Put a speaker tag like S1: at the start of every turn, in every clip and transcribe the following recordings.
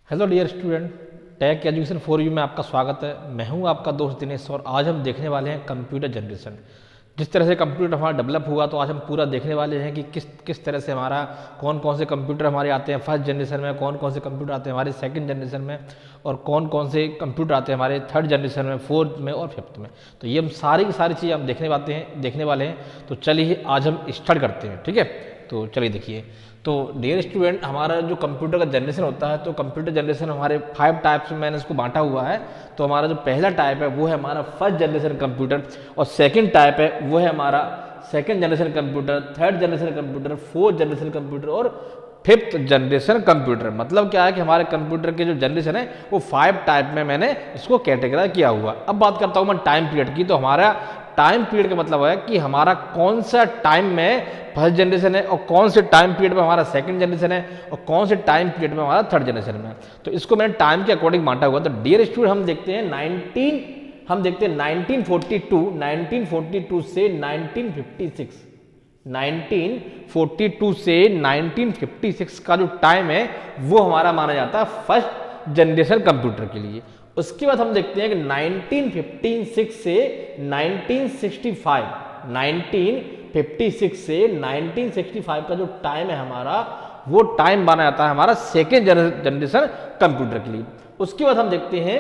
S1: Hello dear student, Tech Education For You में आपका स्वागत है। मैं हूं आपका दोस्त दिनेश और आज हम देखने वाले हैं कंप्यूटर जनरेशन। जिस तरह से कंप्यूटर हमारा डेवलप हुआ तो आज हम पूरा देखने वाले हैं कि किस तरह से हमारा कौन कौन से कंप्यूटर हमारे आते हैं फर्स्ट जनरेशन में, कौन कौन से कंप्यूटर आते हैं हमारे सेकंड जनरेशन में और कौन कौन से कंप्यूटर आते हैं हमारे थर्ड जनरेशन में, फोर्थ में और फिफ्थ में। तो ये हम सारी की सारी चीज़ें हम देखने वाले हैं। तो चलिए आज हम स्टार्ट करते हैं, ठीक है। तो चलिए देखिए, तो डियर स्टूडेंट, हमारा जो कंप्यूटर का जनरेशन होता है तो कंप्यूटर जनरेशन हमारे 5 टाइप्स में मैंने इसको बांटा हुआ है। तो हमारा जो पहला टाइप है वो है हमारा फर्स्ट जनरेशन कंप्यूटर और सेकंड टाइप है वो है हमारा second generation computer, third generation computer, fourth generation computer और फिफ्थ जनरेशन कंप्यूटर। मतलब क्या है कि हमारे कंप्यूटर के जो जनरेशन है वो 5 टाइप में मैंने इसको कैटेगराइज किया हुआ। अब बात करता हूँ मैं टाइम पीरियड की। तो हमारा टाइम पीरियड का मतलब है कि हमारा कौन सा टाइम में फर्स्ट जनरेशन है और कौन से टाइम पीरियड में हमारा सेकंड जनरेशन है और कौन से टाइम पीरियड में हमारा थर्ड जनरेशन में। तो इसको मैंने टाइम के अकॉर्डिंग बांटा हुआ। तो डियर स्टूडेंट, हम देखते हैं 1942 से 1956, 1942 से 1956 का जो टाइम है वो हमारा माना जाता है फर्स्ट जनरेशन कंप्यूटर के लिए। उसके बाद हम देखते हैं कि 1956 से 1965 से 1965 का जो टाइम है हमारा वो टाइम माना जाता है हमारा सेकेंड जनरेशन कंप्यूटर के लिए। उसके बाद हम देखते हैं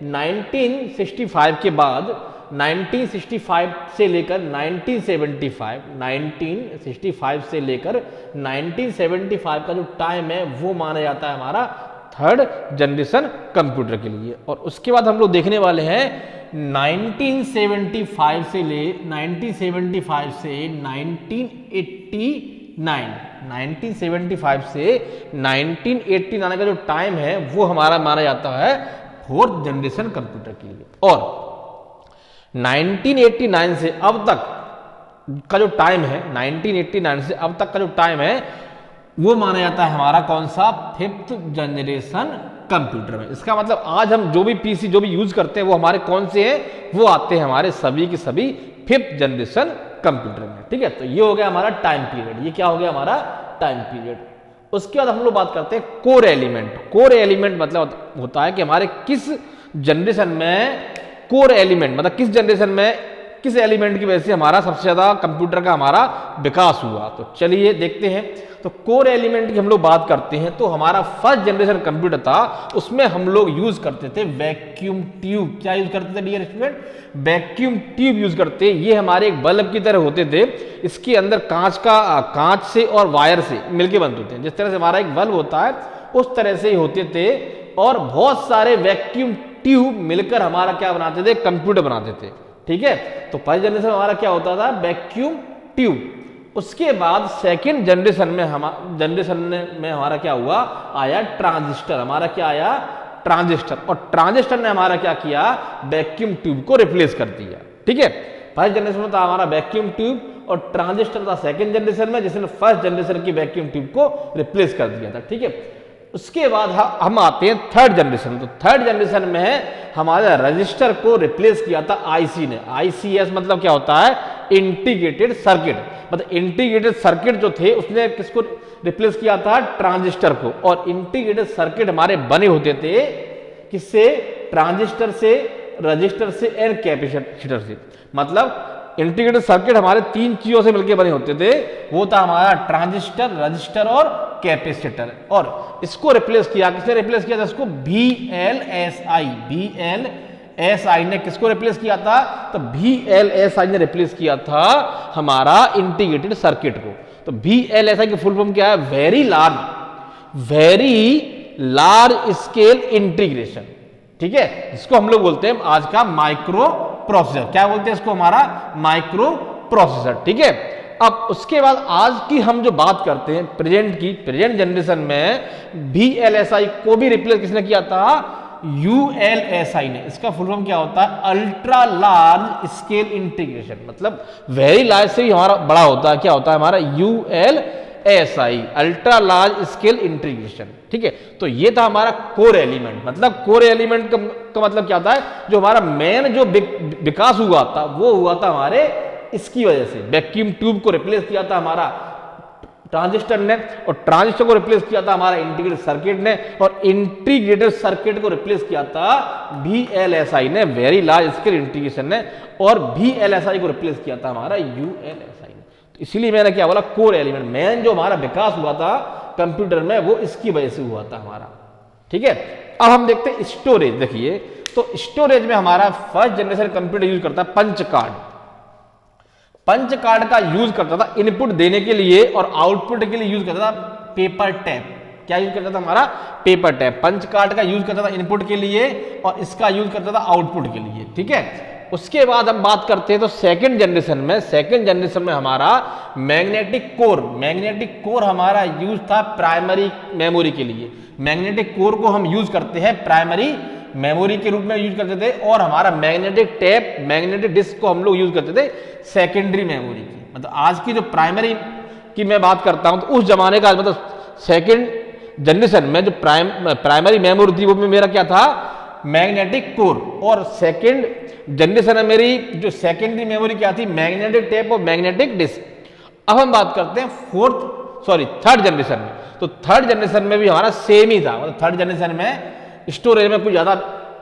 S1: 1965 के बाद 1965 से लेकर 1965 से लेकर 1975 का जो टाइम है वो माना जाता है हमारा थर्ड जनरेशन कंप्यूटर के लिए। और उसके बाद हम लोग देखने वाले हैं 1975 से 1989 का जो टाइम है वो हमारा माना जाता है फोर्थ जनरेशन कंप्यूटर के लिए। और 1989 से अब तक का जो टाइम है, 1989 से अब तक का जो टाइम है वो माना जाता है हमारा कौन सा, फिफ्थ जनरेशन कंप्यूटर में। इसका मतलब आज हम जो भी पीसी जो भी यूज करते हैं वो हमारे कौन से हैं, वो आते हैं हमारे सभी के सभी फिफ्थ जनरेशन कंप्यूटर में, ठीक है। तो ये हो गया हमारा टाइम पीरियड। ये क्या हो गया हमारा टाइम पीरियड। उसके बाद हम लोग बात करते हैं कोर एलिमेंट। कोर एलिमेंट मतलब होता है कि हमारे किस जनरेशन में कोर एलिमेंट, मतलब किस जनरेशन में किस एलिमेंट की वजह से हमारा सबसे ज्यादा कंप्यूटर का हमारा विकास हुआ। तो चलिए देखते हैं। तो कोर एलिमेंट की हम लोग बात करते हैं तो हमारा फर्स्ट जनरेशन कंप्यूटर था, उसमें हम लोग यूज करते थे वैक्यूम ट्यूब। क्या यूज करते थे dear student? Vacuum tube use करते। ये हमारे एक बल्ब की तरह होते थे। इसके अंदर कांच से और वायर से मिलके बनते थे। जिस तरह से हमारा एक बल्ब होता है उस तरह से ही होते थे और बहुत सारे वैक्यूम ट्यूब मिलकर हमारा क्या बनाते थे, कंप्यूटर बनाते थे, ठीक है। तो फर्स्ट जनरेशन हमारा क्या होता था, वैक्यूम ट्यूब। उसके बाद सेकेंड जनरेशन में हमारा क्या हुआ, आया ट्रांजिस्टर। हमारा क्या आया, ट्रांजिस्टर। और ट्रांजिस्टर ने हमारा क्या किया, वैक्यूम ट्यूब को रिप्लेस कर दिया, ठीक है। फर्स्ट जनरेशन में था हमारा वैक्यूम ट्यूब और ट्रांजिस्टर था सेकेंड जनरेशन में, जिसने फर्स्ट जनरेशन की वैक्यूम ट्यूब को रिप्लेस कर दिया था, ठीक है। उसके बाद हम आते हैं थर्ड जनरेशन। तो थर्ड जनरेशन में हमारे रजिस्टर को रिप्लेस किया था आईसी ने। आईसीएस मतलब क्या होता है, इंटीग्रेटेड सर्किट। मतलब इंटीग्रेटेड सर्किट जो थे उसने किसको रिप्लेस किया था, ट्रांजिस्टर को। और इंटीग्रेटेड सर्किट हमारे बने होते थे किससे, ट्रांजिस्टर से, रजिस्टर से एंड कैपेसिटर से। मतलब इंटीग्रेटेड सर्किट हमारे 3 चीजों से मिलकर बने होते थे। वो था हमारा ट्रांजिस्टर, रजिस्टर और कैपेसिटर। और इसको रिप्लेस किया, किसने रिप्लेस किया था इसको, VLSI ने किसको रिप्लेस किया था, तो VLSI ने रिप्लेस किया था हमारा इंटीग्रेटेड सर्किट को। तो VLSI की फुल फॉर्म क्या है, वेरी लार्ज स्केल इंटीग्रेशन, ठीक है। इसको हम लोग बोलते हैं आज का माइक्रो प्रोसेसर। क्या बोलते हैं इसको, हमारा माइक्रो प्रोसेसर, ठीक है। अब उसके बाद आज की हम जो बात करते हैं प्रेजेंट जनरेशन में VLSI को भी रिप्लेस किसने किया था, ULSI ने। इसका फुल फॉर्म क्या होता है, अल्ट्रा लार्ज स्केल इंटीग्रेशन। मतलब वेरी लार्ज से भी हमारा बड़ा होता है, क्या होता है हमारा ULSI, ultra large scale integration, ठीक है। तो ये था हमारा कोर एलिमेंट। मतलब कोर एलिमेंट का मतलब क्या होता है, जो हमारा मेन जो विकास हुआ था वो हुआ था हमारे इसकी वजह से। वैक्यूम ट्यूब को रिप्लेस किया था हमारा ट्रांजिस्टर ने, और ट्रांजिस्टर को रिप्लेस किया था हमारा इंटीग्रेटेड सर्किट ने, और इंटीग्रेटेड सर्किट को रिप्लेस किया था VLSI ने, वेरी लार्ज स्केल इंटीग्रेशन ने, और VLSI को रिप्लेस किया था हमारा ULSI ने। तो इसीलिए मैंने क्या बोला, कोर एलिमेंट मेन जो हमारा विकास हुआ था कंप्यूटर में वो इसकी वजह से हुआ था हमारा। ठीक है, अब हम देखते हैं स्टोरेज। देखिए तो स्टोरेज में हमारा फर्स्ट जनरेशन कंप्यूटर यूज करता है पंच कार्ड। पंच कार्ड का यूज करता था इनपुट देने के लिए, और आउटपुट के लिए यूज करता था पेपर टैप। क्या यूज करता था हमारा, पेपर टैप। पंच कार्ड का यूज करता था इनपुट के लिए और इसका यूज करता था आउटपुट के लिए। ठीक है, उसके बाद हम बात करते हैं तो सेकंड जनरेशन में हमारा मैग्नेटिक कोर हमारा यूज था प्राइमरी मेमोरी के लिए। मैग्नेटिक कोर को हम यूज करते हैं प्राइमरी मेमोरी के रूप में यूज करते थे, और हमारा मैग्नेटिक टैप, मैग्नेटिक डिस्क को हम लोग यूज करते थे सेकेंडरी मेमोरी की। मतलब आज की जो प्राइमरी की मैं बात करता हूं तो उस जमाने का, मतलब सेकंड जनरेशन में जो प्राइमरी मेमोरी थी वो में मेरा क्या था, मैग्नेटिक कोर, और सेकंड जनरेशन में मेरी जो सेकेंडरी मेमोरी क्या थी, मैग्नेटिक टैप और मैग्नेटिक डिस्क। अब हम बात करते हैं थर्ड जनरेशन में। तो थर्ड जनरेशन में भी हमारा सेम ही था, मतलब थर्ड जनरेशन में स्टोरेज में कुछ ज्यादा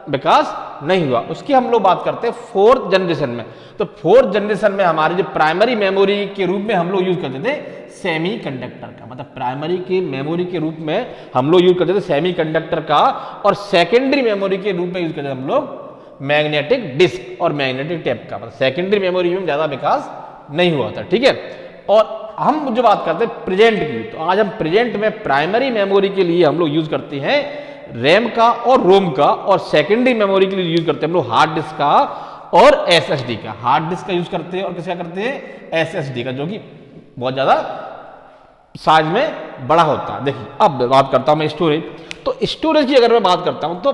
S1: विकास नहीं हुआ। उसकी हम लोग बात करते हैं फोर्थ जनरेशन में। तो फोर्थ जनरेशन में हमारी जो प्राइमरी मेमोरी के रूप में हम लोग यूज करते थे सेमीकंडक्टर का, मतलब प्राइमरी की मेमोरी के रूप में हम लोग यूज करते थे सेमीकंडक्टर का, और सेकेंडरी मेमोरी के रूप में यूज करते थे हम लोग मैग्नेटिक डिस्क और मैग्नेटिक टेप का। मतलब सेकेंडरी मेमोरी में ज्यादा विकास नहीं हुआ था। ठीक है, और हम जो बात करते हैं प्रेजेंट की, तो आज हम प्रेजेंट में प्राइमरी मेमोरी के लिए हम लोग यूज करते हैं रैम का और रोम का, और सेकेंडरी मेमोरी के लिए यूज करते हैं हम लोग हार्ड डिस्क का और SSD का। हार्ड डिस्क का यूज करते हैं और किसका करते हैं, SSD का, जो कि बहुत ज्यादा साइज में बड़ा होता है। देखिए अब बात करता हूं मैं स्टोरेज। तो स्टोरेज की अगर मैं बात करता हूं तो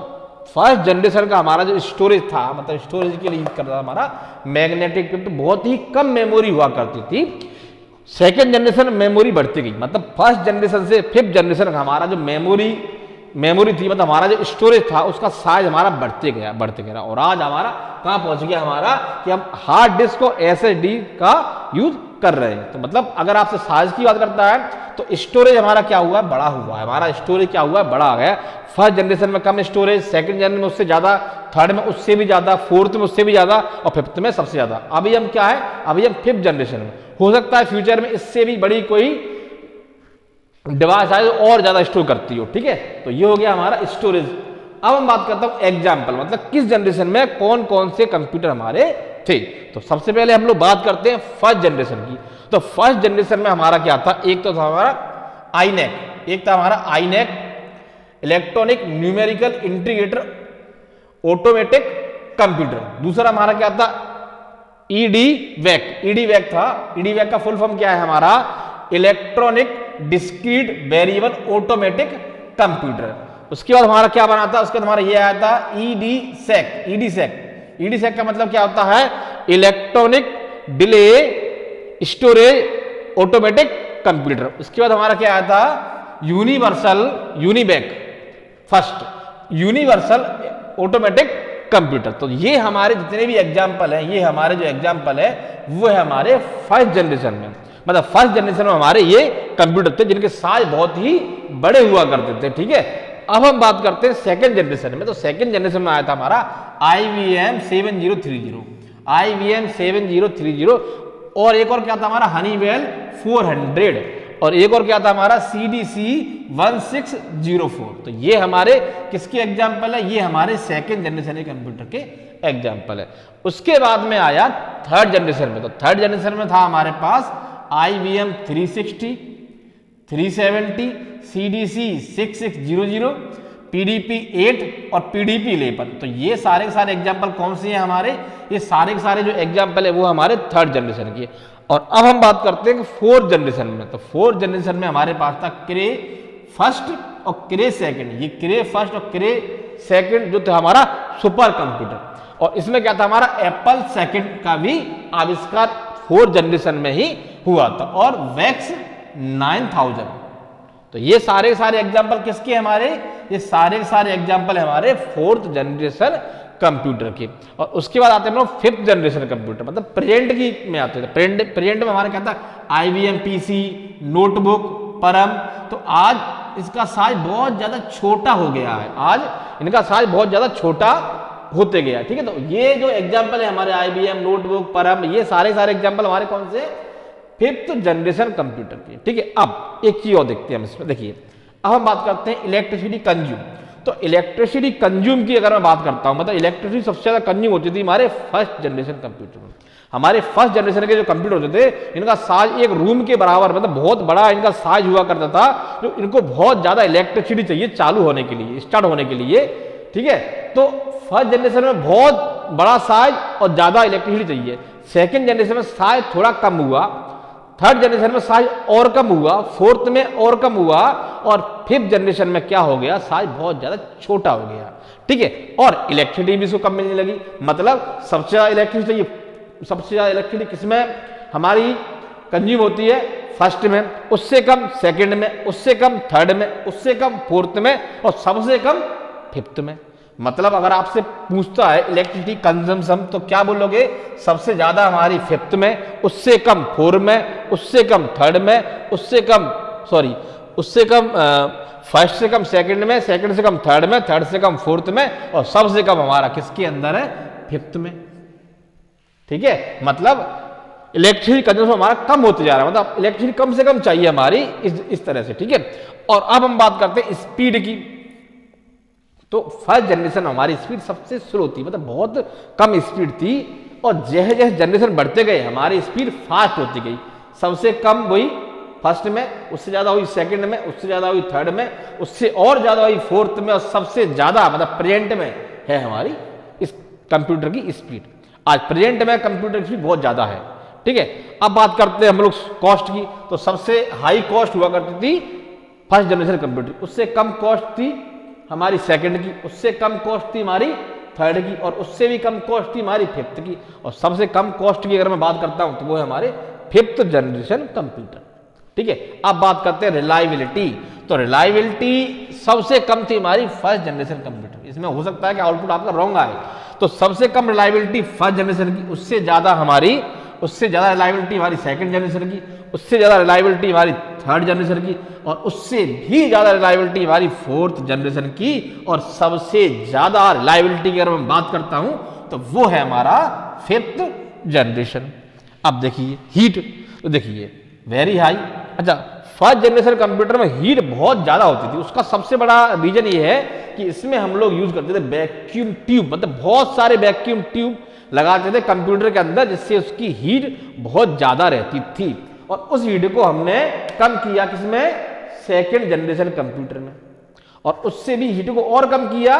S1: फर्स्ट जनरेशन का हमारा जो स्टोरेज था, मतलब स्टोरेज के लिए यूज करता था हमारा मैग्नेटिक, तो बहुत ही कम मेमोरी हुआ करती थी। सेकेंड जनरेशन मेमोरी बढ़ती गई, मतलब फर्स्ट जनरेशन से फिफ्थ जनरेशन का हमारा जो मेमोरी थी, मतलब हमारा जो स्टोरेज था उसका साइज हमारा बढ़ते गया, और आज हमारा कहां पहुंच गया हमारा कि हम हार्ड डिस्क और SSD का यूज कर रहे हैं। तो मतलब अगर आपसे साइज की बात करता है तो स्टोरेज हमारा क्या हुआ, बड़ा हुआ है। हमारा स्टोरेज क्या हुआ, बड़ा आ गया। फर्स्ट जनरेशन में कम स्टोरेज, सेकंड जनरेशन में उससे ज्यादा, थर्ड में उससे भी ज्यादा, फोर्थ में उससे भी ज्यादा, और फिफ्थ में सबसे ज्यादा। अभी हम क्या है, अभी हम फिफ्थ जनरेशन में। हो सकता है फ्यूचर में इससे भी बड़ी कोई डिवाइस आए और ज्यादा स्टोर करती हो। ठीक है, तो ये हो गया हमारा स्टोरेज। अब हम बात करता हूं एग्जाम्पल, मतलब किस जनरेशन में कौन कौन से कंप्यूटर हमारे थे। तो सबसे पहले हम लोग बात करते हैं फर्स्ट जनरेशन की। तो फर्स्ट जनरेशन में हमारा क्या था, एक तो था हमारा ENIAC, electronic numerical integrator automatic computer. दूसरा हमारा क्या था, ईडी वैक का फुल फॉर्म क्या है हमारा, electronic discrete variable automatic computer. उसके बाद हमारा क्या बना था, उसके बाद हमारा ये आया था ईडी सेक का मतलब क्या होता है, electronic delay storage automatic computer. उसके बाद हमारा क्या आया था, यूनिवर्सल ऑटोमेटिक कंप्यूटर। तो ये हमारे जितने भी एग्जाम्पल हैं, ये हमारे जो एग्जाम्पल है वो है हमारे फर्स्ट जनरेशन में। मतलब फर्स्ट जनरेशन में हमारे ये कंप्यूटर थे जिनके साइज बहुत ही बड़े हुआ करते थे। ठीक है, अब हम बात करते हैं सेकंड जनरेशन में। तो सेकंड जनरेशन में आया था हमारा IBM 7030, और एक और क्या था हमारा हनीवेल 400, और एक और क्या था हमारा CDC 1604। तो ये हमारे किसके एग्जाम्पल है, ये हमारे सेकंड जनरेशन के कंप्यूटर के एग्जाम्पल है। उसके बाद में आया थर्ड जनरेशन में। तो थर्ड जनरेशन में था हमारे पास IBM 360, 370, CDC 6600, PDP 8 और PDP 11। तो ये सारे के सारे एग्जाम्पल कौन से हैं हमारे, ये सारे के सारे जो एग्जाम्पल है वो हमारे थर्ड जनरेशन की। और अब हम बात करते हैं फोर्थ जनरेशन में। तो फोर्थ जनरेशन में हमारे पास था क्रे फर्स्ट और क्रे सेकंड। ये क्रे फर्स्ट और क्रे सेकंड जो था हमारा सुपर कंप्यूटर, और इसमें क्या था हमारा एप्पल सेकंड का भी आविष्कार फोर्थ जनरेशन में ही हुआ था, और वैक्स 9000। तो ये सारे एग्जाम्पल किसके हमारे, ये सारे एग्जाम्पल हमारे फोर्थ जनरेशन कंप्यूटर के। और उसके बाद आते हैं हम लोग फिफ्थ जनरेशन कंप्यूटर, मतलब प्रेजेंट की में आते हैं। प्रेजेंट में हमारा क्या था, IBM PC, नोटबुक, परम। तो आज इसका साइज बहुत ज्यादा छोटा हो गया है, आज इनका साइज बहुत ज्यादा छोटा होते गया। ठीक है, तो ये जो एग्जाम्पल है हमारे IBM, नोटबुक, परम, ये सारे एग्जाम्पल हमारे कौन से, फिफ्थ जनरेशन कंप्यूटर के। ठीक है, अब एक चीज और देखते हैं हम इसमें। देखिए, अब हम बात करते हैं इलेक्ट्रिसिटी कंज्यूम। तो इलेक्ट्रिसिटी कंज्यूम की अगर मैं बात करता हूं, मतलब इलेक्ट्रिसिटी सबसे ज्यादा कंज्यूम होती थी हमारे फर्स्ट जनरेशन कंप्यूटर में। हमारे फर्स्ट जनरेशन के जो कंप्यूटर होते थे, इनका साइज एक रूम के बराबर, मतलब बहुत बड़ा इनका साइज हुआ करता था, जो इनको बहुत ज्यादा इलेक्ट्रिसिटी चाहिए चालू होने के लिए, स्टार्ट होने के लिए। ठीक है, तो फर्स्ट जनरेशन में बहुत बड़ा साइज और ज्यादा इलेक्ट्रिसिटी चाहिए। सेकेंड जनरेशन में साइज थोड़ा कम हुआ, थर्ड जनरेशन में साइज और कम हुआ, फोर्थ में और कम हुआ, और फिफ्थ जनरेशन में क्या हो गया, साइज बहुत ज्यादा छोटा हो गया। ठीक है, और इलेक्ट्रिसिटी भी इसको कम मिलने लगी। मतलब सबसे ज्यादा इलेक्ट्रिसिटी, सबसे ज्यादा इलेक्ट्रिसिटी किसमें हमारी कंज्यूम होती है, फर्स्ट में, उससे कम सेकंड में, उससे कम थर्ड में, उससे कम फोर्थ में, और सबसे कम फिफ्थ में। मतलब अगर आपसे पूछता है इलेक्ट्रिसिटी कंजम्पशन, तो क्या बोलोगे, सबसे ज्यादा हमारी फिफ्थ में, उससे कम फोर्थ में, उससे कम थर्ड में, उससे कम फर्स्ट से कम सेकंड में, सेकंड से कम थर्ड में, थर्ड से कम फोर्थ में, और सबसे कम हमारा किसके अंदर है, फिफ्थ में। ठीक है, मतलब इलेक्ट्रिसिटी कंजम्पशन हमारा कम होते जा रहा है, मतलब इलेक्ट्रिसिटी कम से कम चाहिए हमारी, इस तरह से। ठीक है, और अब हम बात करते हैं स्पीड की। तो फर्स्ट जनरेशन हमारी स्पीड सबसे स्लो थी, मतलब बहुत कम स्पीड थी, और जैसे जैसे जनरेशन बढ़ते गए हमारी स्पीड फास्ट होती गई। सबसे कम वही फर्स्ट में, उससे ज्यादा हुई सेकंड में, उससे ज्यादा हुई थर्ड में, उससे और ज्यादा हुई फोर्थ में, और सबसे ज्यादा मतलब प्रेजेंट में है हमारी इस कंप्यूटर की स्पीड। आज प्रेजेंट में कंप्यूटर की स्पीड बहुत ज्यादा है। ठीक है, अब बात करते हैं हम लोग कॉस्ट की। तो सबसे हाई कॉस्ट हुआ करती थी फर्स्ट जनरेशन कंप्यूटर, उससे कम कॉस्ट थी हमारी सेकंड की, उससे कम कॉस्ट थी हमारी थर्ड की, और उससे भी कम कॉस्ट थी हमारी फिफ्थ की, और सबसे कम कॉस्ट की अगर मैं बात करता हूं तो वो है हमारे फिफ्थ जनरेशन कंप्यूटर। ठीक है, अब बात करते हैं रिलायबिलिटी। तो रिलायबिलिटी सबसे कम थी हमारी फर्स्ट जनरेशन कंप्यूटर। इसमें हो सकता है कि आउटपुट आपका रॉन्ग आए, तो सबसे कम रिलायबिलिटी फर्स्ट जनरेशन की, उससे ज्यादा रिलायबिलिटी हमारी सेकंड जनरेशन की, उससे ज्यादा रिलायबिलिटी हमारी थर्ड जनरेशन की, और उससे भी ज्यादा रिलायबिलिटी हमारी फोर्थ जनरेशन की, और सबसे ज्यादा रिलायबिलिटी की अगर मैं बात करता हूं तो वो है हमारा फिफ्थ जनरेशन। अब देखिए हीट, तो देखिए वेरी हाई। अच्छा, फर्स्ट जनरेशन कंप्यूटर में हीट बहुत ज्यादा होती थी, उसका सबसे बड़ा रीजन ये है कि इसमें हम लोग यूज करते थे वैक्यूम ट्यूब, मतलब बहुत सारे वैक्यूम ट्यूब लगाते थे कंप्यूटर के अंदर, जिससे उसकी हीट बहुत ज्यादा रहती थी। और उस हीट को हमने कम किया किसमें, सेकेंड जनरेशन कंप्यूटर में, और उससे भी हीट को और कम किया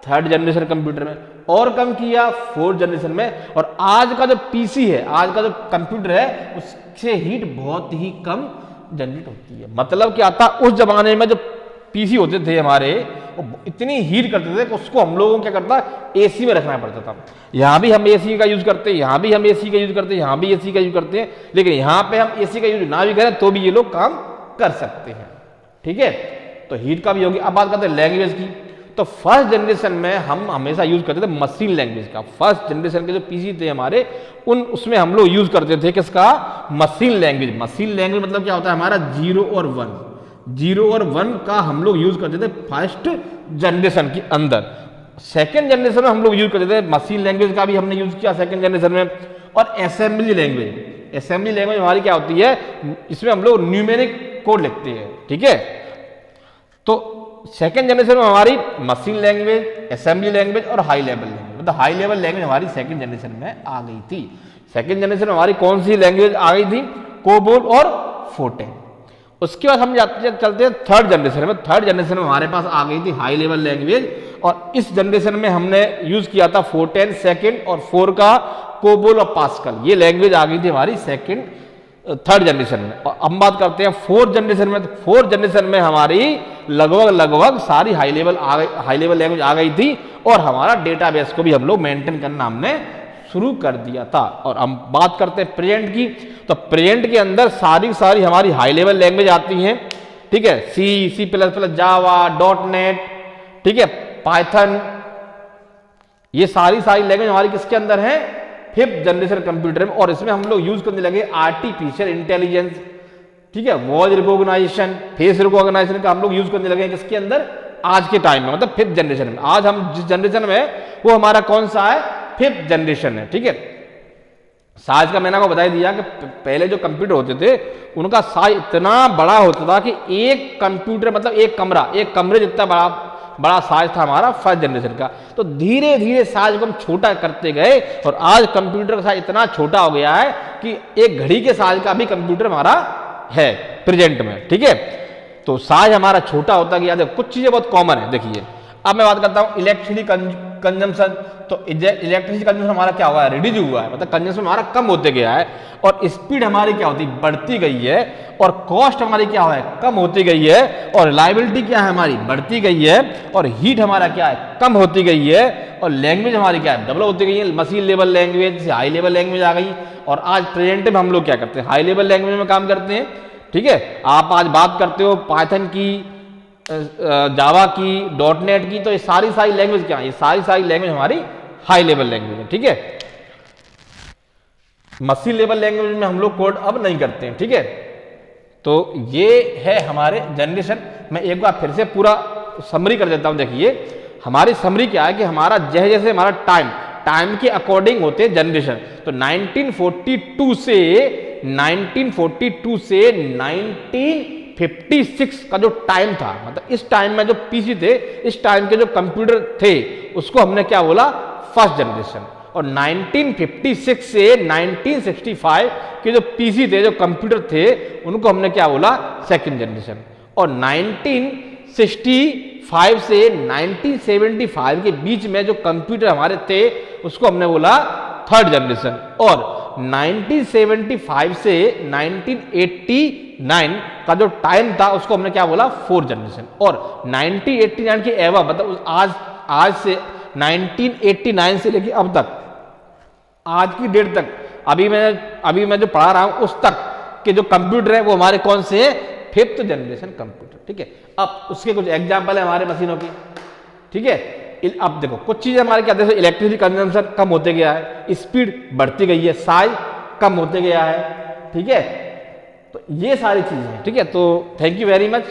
S1: थर्ड जनरेशन कंप्यूटर में, और कम किया फोर्थ जनरेशन में। और आज का जो पीसी है, आज का जो कंप्यूटर है, उससे हीट बहुत ही कम जनरेट होती है। मतलब क्या था, उस जमाने में जो पीसी होते थे हमारे, वो इतनी हीट करते थे कि उसको हम लोगों को क्या करता, एसी में रखना पड़ता था। यहाँ भी हम एसी का यूज करते हैं, यहाँ भी हम एसी का यूज करते हैं, यहाँ भी एसी का यूज करते हैं, लेकिन यहाँ पे हम एसी का यूज ना भी करें तो भी ये लोग काम कर सकते हैं। ठीक है, तो हीट का भी होगी। अब बात करते हैं लैंग्वेज की। तो फर्स्ट जनरेशन में हम हमेशा यूज करते थे मशीन लैंग्वेज का। फर्स्ट जनरेशन के जो पीसी थे हमारे, उसमें हम लोग यूज करते थे किसका, मशीन लैंग्वेज। मशीन लैंग्वेज मतलब क्या होता है, हमारा 0 और 1 का हम लोग यूज करते थे फर्स्ट जनरेशन के अंदर। सेकेंड जनरेशन में हम लोग यूज करते थे मशीन लैंग्वेज का भी हमने यूज किया सेकेंड जनरेशन में। और असेंबली लैंग्वेज हमारी क्या होती है, इसमें हम लोग न्यूमेरिक कोड लिखते हैं। ठीक है, तो सेकेंड जनरेशन में हमारी मशीन लैंग्वेज, असेंबली लैंग्वेज और हाई लेवल लैंग्वेज, मतलब हाई लेवल लैंग्वेज हमारी सेकेंड जनरेशन में आ गई थी। सेकेंड जनरेशन में हमारी कौन सी लैंग्वेज आ गई थी, कोबोल और फोर्टेन। उसके बाद हम चलते हैं थर्ड जनरेशन में। थर्ड जनरेशन में हमारे पास आ गई थी हाई लेवल लैंग्वेज, और इस जनरेशन में हमने यूज किया था फोर्टेन सेकेंड और 4 का कोबोल और पास्कल। ये लैंग्वेज आ गई थी हमारी थर्ड जनरेशन में। और अब बात करते हैं फोर्थ जनरेशन में। तो फोर्थ जनरेशन में हमारी लगभग सारी हाई लेवल लैंग्वेज आ गई थी, और हमारा डेटाबेस को भी हम लोग मेंटेन करना हमने शुरू कर दिया था। और हम बात करते हैं प्रेजेंट की। तो प्रेजेंट के अंदर सारी हमारी हाई लेवल लैंग्वेज आती हैं। ठीक है, C++, जावा, .NET, ठीक है, पाइथन, ये सारी लैंग्वेज हमारी किसके अंदर है, फिफ्थ जनरेशन कंप्यूटर में। और इसमें हम लोग यूज करने लगे आर्टिफिशियल इंटेलिजेंस, ठीक है, वॉइस रिकॉग्नाइजेशन, फेस रिकॉग्नाइजेशन का हम लोग यूज करने लगे हैं किसके अंदर, आज के टाइम में, मतलब फिफ्थ जनरेशन में। आज हम जिस जनरेशन में है वो हमारा कौन सा है, फिफ्थ जनरेशन है, ठीक है। साइज का मैंने आपको बता दिया कि पहले जो कंप्यूटर होते थे उनका साइज इतना बड़ा होता था कि एक कंप्यूटर मतलब एक कमरे जितना बड़ा साइज था हमारा फर्स्ट जनरेशन का। तो धीरे धीरे साइज को हम छोटा करते गए और आज कंप्यूटर का साइज इतना छोटा हो गया है कि एक घड़ी के साइज का भी कंप्यूटर हमारा है प्रेजेंट में, ठीक है। तो साइज हमारा छोटा होता गया। देखो कुछ चीजें बहुत कॉमन है। देखिए अब मैं बात करता हूं इलेक्ट्रिसिटी कंजम्पशन। तो इलेक्ट्रिसिटी कंजम्पशन हमारा क्या हुआ है, रिड्यूस हुआ है, मतलब कंजम्पशन हमारा कम होते गया है। और स्पीड हमारी क्या होती बढ़ती गई है। और कॉस्ट हमारी क्या हुआ है, कम होती गई है। और रिलायबिलिटी क्या है हमारी, बढ़ती गई है। और हीट हमारा क्या है, कम होती गई है। और लैंग्वेज हमारी क्या है, डेवलप होती गई है। मशीन लेवल लैंग्वेज से हाई लेवल लैंग्वेज आ गई। और आज प्रेजेंट में हम लोग क्या करते हैं, हाई लेवल लैंग्वेज में काम करते हैं, ठीक है। आप आज बात करते हो पाइथन की, जावा की, .NET की, तो ये सारी लैंग्वेज क्या है, ये सारी लैंग्वेज हमारी हाई लेवल लैंग्वेज है, ठीक है। मशीन लेवल लैंग्वेज में हम लोग कोड अब नहीं करते हैं, ठीक है। तो ये है हमारे जनरेशन। मैं एक बार फिर से पूरा समरी कर देता हूं। देखिए हमारी समरी क्या है कि हमारा जैसे जैसे हमारा टाइम के अकॉर्डिंग होते हैं जनरेशन। तो 1942 से 1956 का जो टाइम था, मतलब इस टाइम में जो पीसी थे, इस टाइम के जो कंप्यूटर थे, उसको हमने क्या बोला, फर्स्ट जनरेशन। और 1956 से 1965 के जो पीसी थे, जो कंप्यूटर थे, उनको हमने क्या बोला, सेकंड जनरेशन। और 1965 से 1975 के बीच में जो कंप्यूटर हमारे थे, उसको हमने बोला थर्ड जनरेशन। और 1975 से 1989 का जो टाइम था, उसको हमने क्या बोला, फोर्थ जनरेशन। और 1989 के एवं मतलब आज से 1989 से लेके अब तक, आज की डेट तक, अभी मैं जो पढ़ा रहा हूं उस तक के जो कंप्यूटर है वो हमारे कौन से हैं, फिफ्थ जनरेशन कंप्यूटर, ठीक है। अब उसके कुछ एग्जांपल है हमारे मशीनों की, ठीक है। अब देखो कुछ चीजें हमारे क्या, जैसे इलेक्ट्रिसिटी कंजम्पशन कम होते गया है, स्पीड बढ़ती गई है, साइज कम होते गया है, ठीक है। तो ये सारी चीजें हैं, ठीक है। तो thank you very much,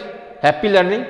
S1: happy learning.